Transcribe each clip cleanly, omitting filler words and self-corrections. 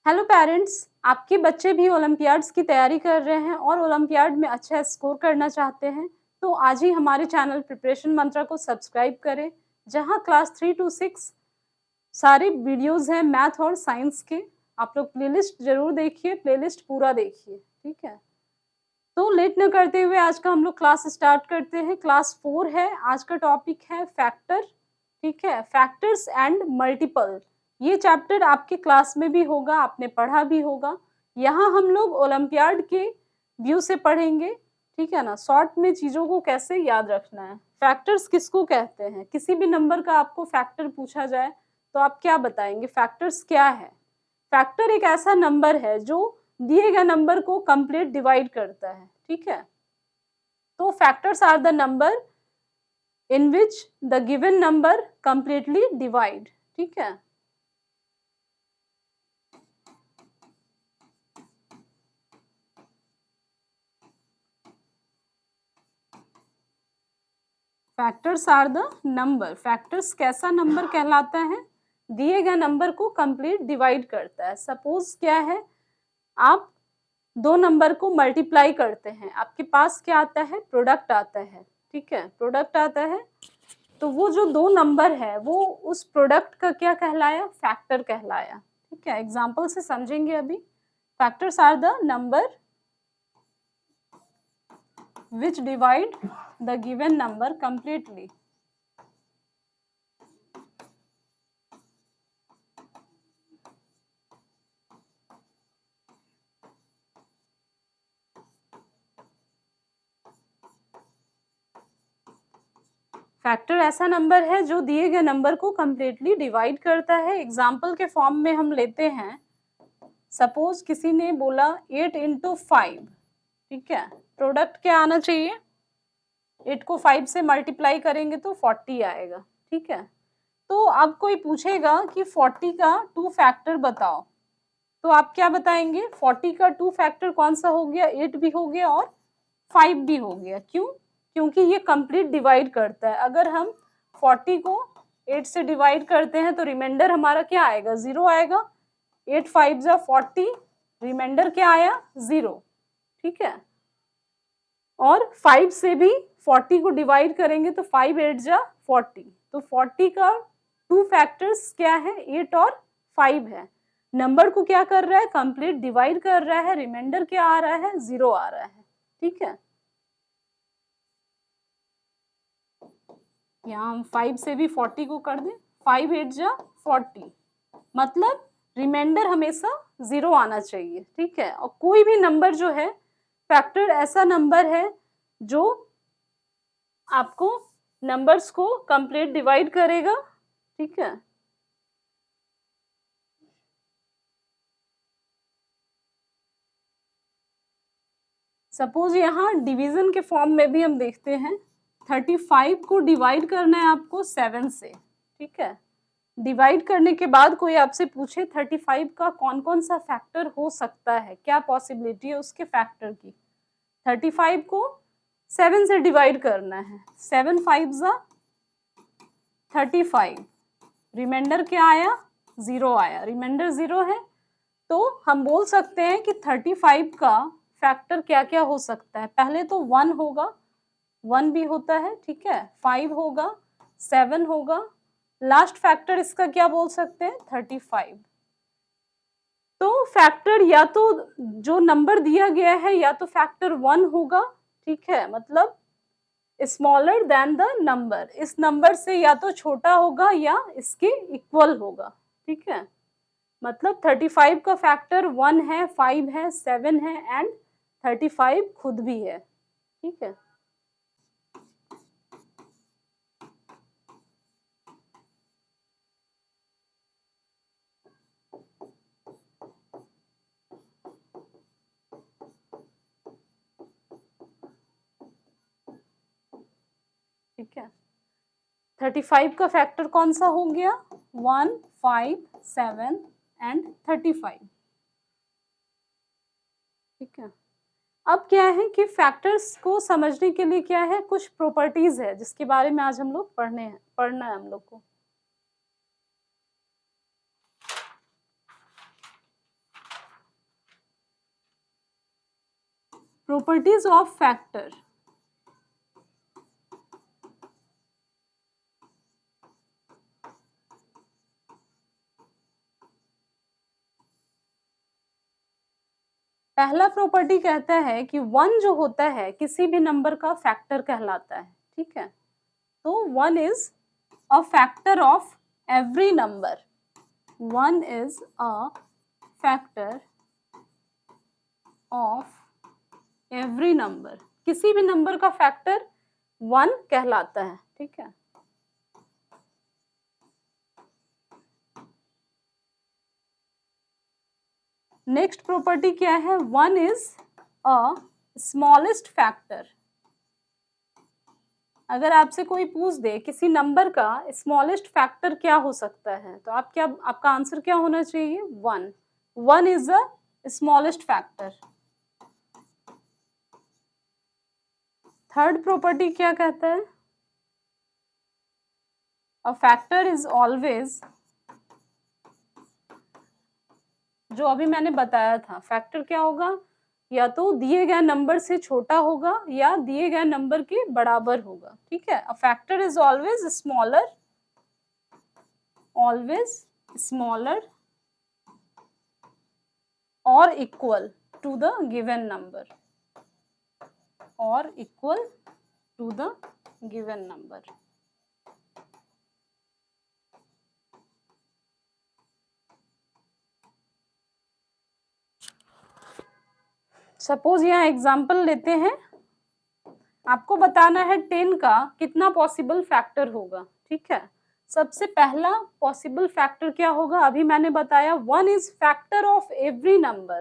Hello parents, आपके बच्चे भी ओलंपियाड्स की तैयारी कर रहे हैं और ओलंपियाड में अच्छा स्कोर करना चाहते हैं, तो आज ही हमारे चैनल प्रिपरेशन मंत्रा को सब्सक्राइब करें, जहां क्लास 3 to 6 सारे वीडियोस हैं मैथ और साइंस के। आप लोग प्लेलिस्ट जरूर देखिए, प्लेलिस्ट पूरा देखिए, ठीक है। तो लेट न करते हुए आज का हम लोग क्लास स्टार्ट करते हैं। क्लास 4 है, आज का टॉपिक है फैक्टर, ठीक है, फैक्टर्स एंड मल्टीपल। ये चैप्टर आपके क्लास में भी होगा, आपने पढ़ा भी होगा। यहाँ हम लोग ओलंपियाड के व्यू से पढ़ेंगे, ठीक है ना। शॉर्ट में चीजों को कैसे याद रखना है। फैक्टर्स किसको कहते हैं, किसी भी नंबर का आपको फैक्टर पूछा जाए तो आप क्या बताएंगे, फैक्टर्स क्या है। फैक्टर एक ऐसा नंबर है जो दिए गए नंबर को कंप्लीट डिवाइड करता है, ठीक है। तो factors are the number in which the given number completely divide, ठीक है। Factors are the number, factors कैसा नंबर कहलाता है, दिए गए नंबर को कंप्लीट डिवाइड करता है। सपोज क्या है, आप दो नंबर को मल्टीप्लाई करते हैं, आपके पास क्या आता है, प्रोडक्ट आता है, ठीक है, प्रोडक्ट आता है। तो वो जो दो नंबर है वो उस प्रोडक्ट का क्या कहलाया, फैक्टर कहलाया, ठीक है। एग्जाम्पल से समझेंगे अभी। Factors are the number which divide the given number completely. Factor ऐसा नंबर है जो दिए गए नंबर को कंप्लीटली डिवाइड करता है। एग्जाम्पल के फॉर्म में हम लेते हैं, सपोज किसी ने बोला 8 into 5, ठीक है। प्रोडक्ट क्या आना चाहिए, 8 को 5 से मल्टीप्लाई करेंगे तो 40 आएगा, ठीक है। तो अब कोई पूछेगा कि 40 का 2 फैक्टर बताओ, तो आप क्या बताएंगे, 40 का 2 फैक्टर कौन सा हो गया, 8 भी हो गया और 5 भी हो गया। क्यों, क्योंकि ये कंप्लीट डिवाइड करता है। अगर हम 40 को 8 से डिवाइड करते हैं तो रिमाइंडर हमारा क्या आएगा, 0 आएगा। 8 5 जा 40, रिमाइंडर क्या आया, 0, ठीक है। और 5 से भी 40 को डिवाइड करेंगे तो 5 8 जा 40, तो 40 का 2 फैक्टर्स क्या है, 8 और 5 है। नंबर को क्या कर रहा है, कंप्लीट डिवाइड कर रहा है। रिमाइंडर क्या आ रहा है, 0 आ रहा है, ठीक है। यहाँ हम 5 से भी 40 को कर दें, 5 8 जा 40, मतलब रिमाइंडर हमेशा 0 आना चाहिए, ठीक है। और कोई भी नंबर जो है, फैक्टर ऐसा नंबर है जो आपको नंबर्स को कंप्लीट डिवाइड करेगा, ठीक है। सपोज यहाँ डिवीजन के फॉर्म में भी हम देखते हैं, 35 को डिवाइड करना है आपको 7 से, ठीक है। डिवाइड करने के बाद कोई आपसे पूछे 35 का कौन कौन सा फैक्टर हो सकता है, क्या पॉसिबिलिटी है उसके फैक्टर की। 35 को 7 से डिवाइड करना है, 7 5 जा 35, रिमाइंडर क्या आया, 0 आया, रिमाइंडर 0 है। तो हम बोल सकते हैं कि 35 का फैक्टर क्या क्या हो सकता है। पहले तो 1 होगा, 1 भी होता है, ठीक है, 5 होगा, 7 होगा, लास्ट फैक्टर इसका क्या बोल सकते हैं, 35। तो फैक्टर या तो जो नंबर दिया गया है या तो फैक्टर 1 होगा, ठीक है, मतलब स्मॉलर देन द नंबर, इस नंबर से या तो छोटा होगा या इसके इक्वल होगा, ठीक है। मतलब 35 का फैक्टर 1 है, 5 है, 7 है एंड 35 खुद भी है, ठीक है। ठीक है, 35 का फैक्टर कौन सा हो गया, 1 5 7 एंड 35, ठीक है। अब क्या है कि फैक्टर्स को समझने के लिए क्या है, कुछ प्रॉपर्टीज है जिसके बारे में आज हम लोग पढ़ना है हम लोग को। properties of factor. पहला प्रॉपर्टी कहता है कि 1 जो होता है किसी भी नंबर का फैक्टर कहलाता है, ठीक है। तो 1 is a factor of every number, 1 is a factor of every number, किसी भी नंबर का फैक्टर 1 कहलाता है, ठीक है। नेक्स्ट प्रॉपर्टी क्या है, 1 इज अ स्मॉलेस्ट फैक्टर। अगर आपसे कोई पूछ दे किसी नंबर का स्मॉलेस्ट फैक्टर क्या हो सकता है, तो आपका आंसर क्या होना चाहिए, 1। 1 is a smallest factor. Third property क्या कहता है, अ फैक्टर इज ऑलवेज, जो अभी मैंने बताया था, फैक्टर क्या होगा, या तो दिए गए नंबर से छोटा होगा या दिए गए नंबर के बराबर होगा, ठीक है। A factor is always smaller और equal to the given number, और equal to the given number. Suppose यहाँ एग्जाम्पल लेते हैं, आपको बताना है 10 का कितना पॉसिबल फैक्टर होगा, ठीक है। सबसे पहला पॉसिबल फैक्टर क्या होगा, अभी मैंने बताया 1 is factor of every number,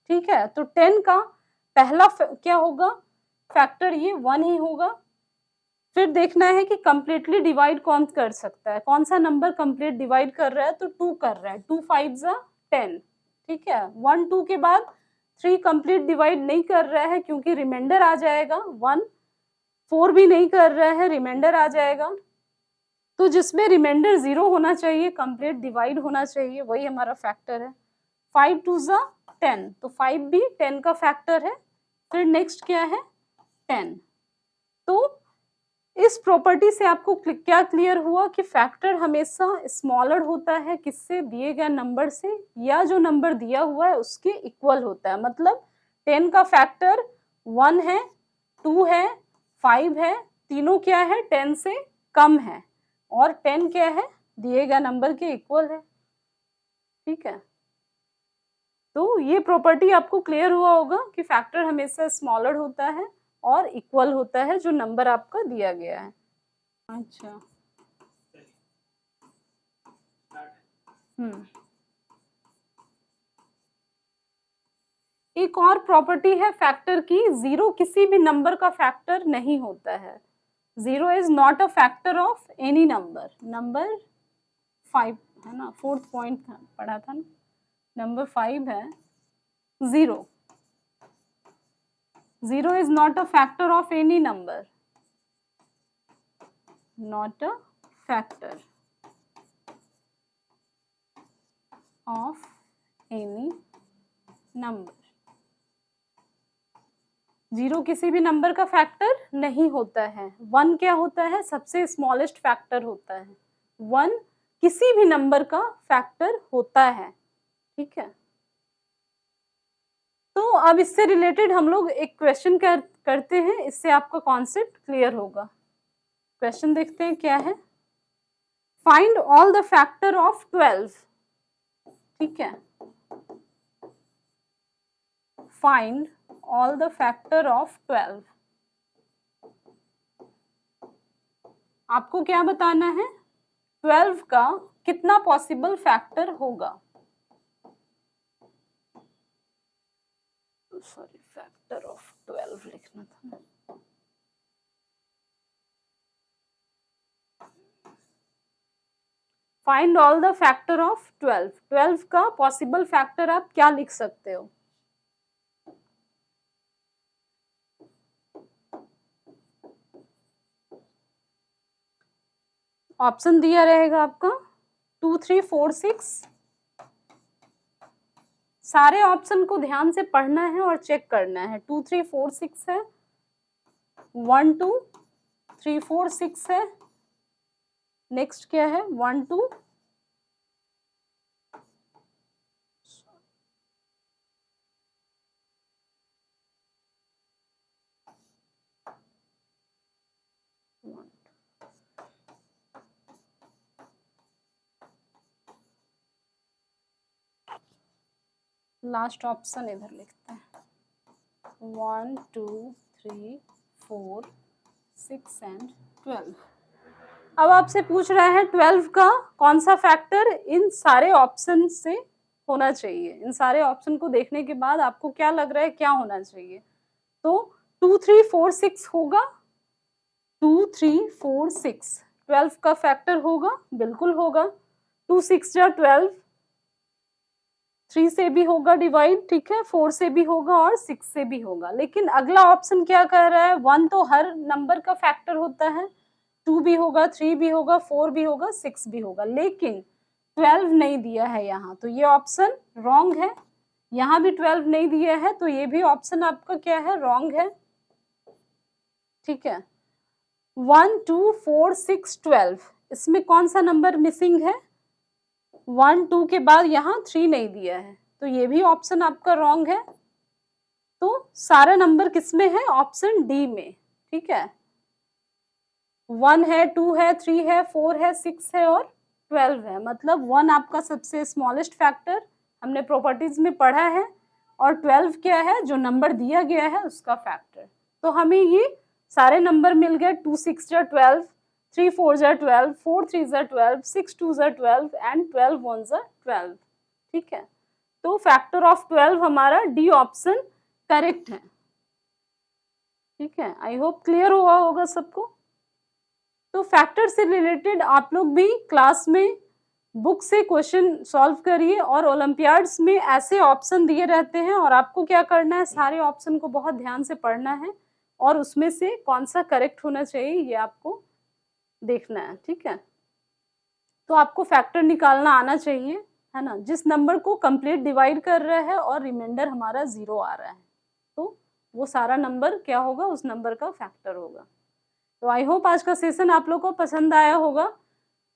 ठीक है। तो 10 का पहला क्या होगा, फैक्टर ये 1 ही होगा। फिर देखना है कि कंप्लीटली डिवाइड कौन कर सकता है, कौन सा नंबर कंप्लीट डिवाइड कर रहा है, तो 2 कर रहा है, 2 5 जा 10, ठीक है। 1 2 के बाद 3 कंप्लीट डिवाइड नहीं कर रहा है क्योंकि रिमाइंडर आ जाएगा, 1 4 भी नहीं कर रहा है, रिमाइंडर आ जाएगा। तो जिसमें रिमाइंडर 0 होना चाहिए, कंप्लीट डिवाइड होना चाहिए, वही हमारा फैक्टर है। 5 2 जा 10, तो 5 भी 10 का फैक्टर है। फिर नेक्स्ट क्या है, 10। तो इस प्रॉपर्टी से आपको क्या क्लियर हुआ कि फैक्टर हमेशा स्मॉलर होता है किससे, दिए गए नंबर से, या जो नंबर दिया हुआ है उसके इक्वल होता है। मतलब 10 का फैक्टर 1 है, 2 है, 5 है, तीनों क्या है, 10 से कम है, और 10 क्या है, दिए गए नंबर के इक्वल है, ठीक है। तो ये प्रॉपर्टी आपको क्लियर हुआ होगा कि फैक्टर हमेशा स्मॉलर होता है और इक्वल होता है जो नंबर आपका दिया गया है। अच्छा, एक और प्रॉपर्टी है फैक्टर की, 0 किसी भी नंबर का फैक्टर नहीं होता है। 0 is not a factor of any number. Number 5 है ना, 4th पॉइंट पढ़ा था ना, नंबर 5 है 0। 0 is not a factor of any number, not a factor of any number। 0 किसी भी नंबर का फैक्टर नहीं होता है। 1 क्या होता है, सबसे स्मॉलेस्ट फैक्टर होता है। 1 किसी भी नंबर का फैक्टर होता है, ठीक है। तो अब इससे रिलेटेड हम लोग एक क्वेश्चन करते हैं, इससे आपका कॉन्सेप्ट क्लियर होगा। क्वेश्चन देखते हैं क्या है, find all the factor of 12, ठीक है। Find all the factor of 12। आपको क्या बताना है, 12 का कितना पॉसिबल फैक्टर होगा, सॉरी फैक्टर ऑफ 12 लिखना था। Find all the factor of 12। 12 का पॉसिबल फैक्टर आप क्या लिख सकते हो, ऑप्शन दिया रहेगा आपका 2 3 4 6 सारे ऑप्शन को ध्यान से पढ़ना है और चेक करना है। 2 3 4 6 है, 1 2 3 4 6 है, नेक्स्ट क्या है 1 2 लास्ट ऑप्शन इधर लिखते हैं 1 2 3 4 6 एंड 12। अब आपसे पूछ रहा है 12 का कौन सा फैक्टर इन सारे ऑप्शन से होना चाहिए। इन सारे ऑप्शन को देखने के बाद आपको क्या लग रहा है क्या होना चाहिए? तो 2 3 4 6 होगा, 2 3 4 6 12 का फैक्टर होगा, बिल्कुल होगा। 2 6 जा 12, 3 से भी होगा डिवाइड, ठीक है, 4 से भी होगा और 6 से भी होगा। लेकिन अगला ऑप्शन क्या कह रहा है? 1 तो हर नंबर का फैक्टर होता है, 2 भी होगा, 3 भी होगा, 4 भी होगा, 6 भी होगा, लेकिन 12 नहीं दिया है यहाँ, तो ये ऑप्शन रॉन्ग है। यहाँ भी 12 नहीं दिया है, तो ये भी ऑप्शन आपका क्या है? रॉन्ग है, ठीक है। 1 2 4 6 12, इसमें कौन सा नंबर मिसिंग है? 1 2 के बाद यहाँ 3 नहीं दिया है, तो ये भी ऑप्शन आपका रॉन्ग है। तो सारा नंबर किसमें है? ऑप्शन डी में, ठीक है। 1 है, 2 है, 3 है, 4 है, 6 है और 12 है, मतलब 1 आपका सबसे स्मॉलेस्ट फैक्टर हमने प्रॉपर्टीज में पढ़ा है, और 12 क्या है? जो नंबर दिया गया है उसका फैक्टर। तो हमें ये सारे नंबर मिल गए। 2 6 जा 12, 3 4 जा 12, 4 3 जा 12, 6 2 जा 12 एंड 12 1 जा 12, ठीक है। तो फैक्टर ऑफ 12 हमारा डी ऑप्शन करेक्ट है, ठीक है। आई होप क्लियर हुआ होगा सबको। तो फैक्टर से रिलेटेड आप लोग भी क्लास में बुक से क्वेश्चन सॉल्व करिए, और ओलंपियाड्स में ऐसे ऑप्शन दिए रहते हैं और आपको क्या करना है? सारे ऑप्शन को बहुत ध्यान से पढ़ना है और उसमें से कौन सा करेक्ट होना चाहिए ये आपको देखना है, ठीक है। तो आपको फैक्टर निकालना आना चाहिए, है ना, जिस नंबर को कंप्लीट डिवाइड कर रहा है और रिमाइंडर हमारा 0 आ रहा है, तो वो सारा नंबर क्या होगा? उस नंबर का फैक्टर होगा। तो आई होप आज का सेशन आप लोग को पसंद आया होगा।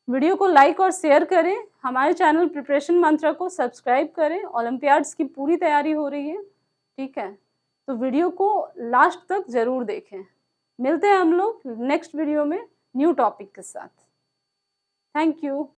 वीडियो को लाइक और शेयर करें, हमारे चैनल प्रिपरेशन मंत्रा को सब्सक्राइब करें। ओलंपियाड्स की पूरी तैयारी हो रही है, ठीक है, तो वीडियो को लास्ट तक जरूर देखें। मिलते हैं हम लोग नेक्स्ट वीडियो में न्यू टॉपिक के साथ। Thank you.